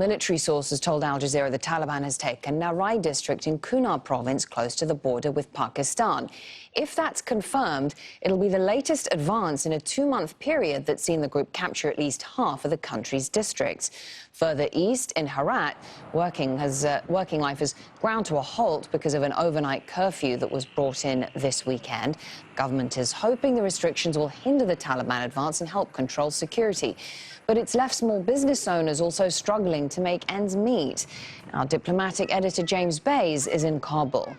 military sources told Al Jazeera the Taliban has taken Narai district in Kunar province close to the border with Pakistan. If that's confirmed, it'll be the latest advance in a 2-month period that's seen the group capture at least half of the country's districts. Further east, in Herat, working life has ground to a halt because of an overnight curfew that was brought in this weekend. Government is hoping the restrictions will hinder the Taliban advance and help control security. But it's left small business owners also struggling to make ends meet. Our diplomatic editor James Bays is in Kabul.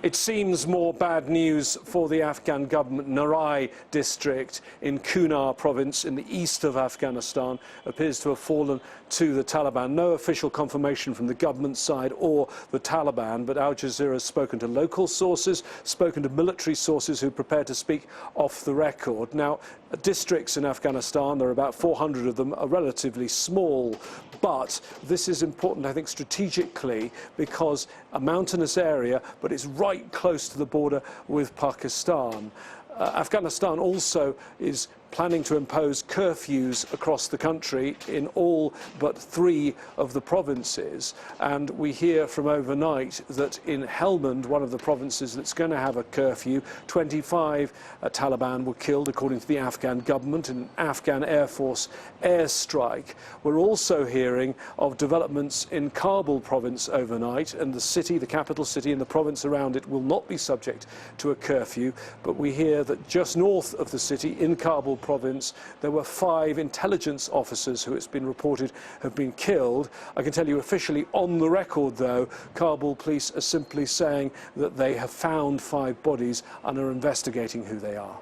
It seems more bad news for the Afghan government. Narai district in Kunar province in the east of Afghanistan appears to have fallen to the Taliban. No official confirmation from the government side or the Taliban, but Al Jazeera has spoken to local sources, spoken to military sources who are prepared to speak off the record. Now, districts in Afghanistan, there are about 400 of them, are relatively small, but this is important, I think, strategically, because a mountainous area, but it's right close to the border with Pakistan. Afghanistan also is planning to impose curfews across the country in all but 3 of the provinces. And we hear from overnight that in Helmand, one of the provinces that's going to have a curfew, 25 Taliban were killed, according to the Afghan government, in an Afghan Air Force airstrike. We're also hearing of developments in Kabul province overnight, and the city, the capital city, and the province around it will not be subject to a curfew. But we hear that just north of the city, in Kabul province, there were 5 intelligence officers who, it's been reported, have been killed. I can tell you officially on the record, though, Kabul police are simply saying that they have found 5 bodies and are investigating who they are.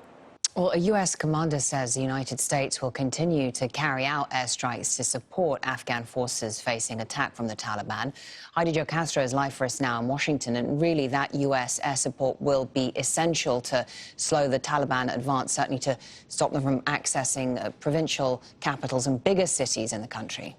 Well, a U.S. commander says the United States will continue to carry out airstrikes to support Afghan forces facing attack from the Taliban. Heidi Jo Castro is live for us now in Washington, and really that U.S. air support will be essential to slow the Taliban advance, certainly to stop them from accessing provincial capitals and bigger cities in the country.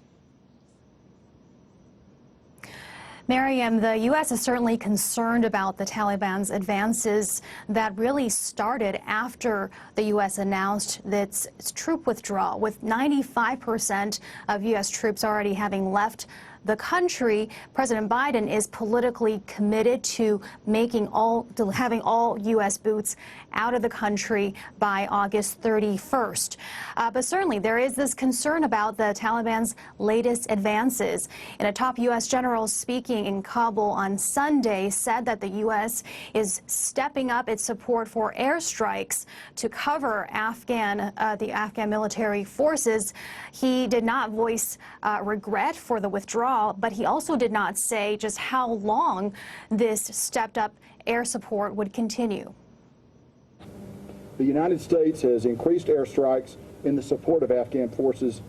Maryam, the U.S. is certainly concerned about the Taliban's advances that really started after the U.S. announced its troop withdrawal, with 95% of U.S. troops already having left the country. President Biden is politically committed to having all U.S. boots out of the country by August 31st. But certainly there is this concern about the Taliban's latest advances. And a top U.S. general speaking in Kabul on Sunday said that the U.S. is stepping up its support for airstrikes to cover the Afghan military forces. He did not voice regret for the withdrawal, but he also did not say just how long this stepped-up air support would continue. The United States has increased airstrikes in the support of Afghan forces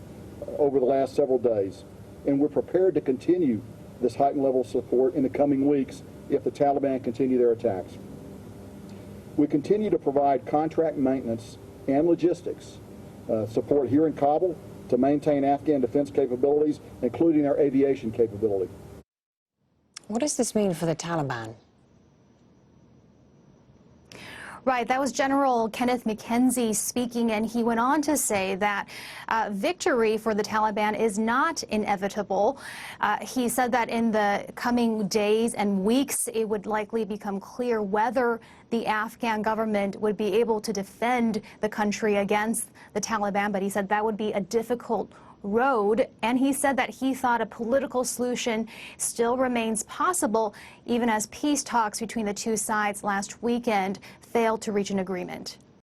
over the last several days, and we're prepared to continue this heightened level of support in the coming weeks if the Taliban continue their attacks. We continue to provide contract maintenance and logistics support here in Kabul to maintain Afghan defense capabilities, including our aviation capability. What does this mean for the Taliban? Right, that was General Kenneth McKenzie speaking, and he went on to say that victory for the Taliban is not inevitable. He said that in the coming days and weeks, it would likely become clear whether the Afghan government would be able to defend the country against the Taliban, but he said that would be a difficult road, and he said that he thought a political solution still remains possible, even as peace talks between the two sides last weekend failed to reach an agreement.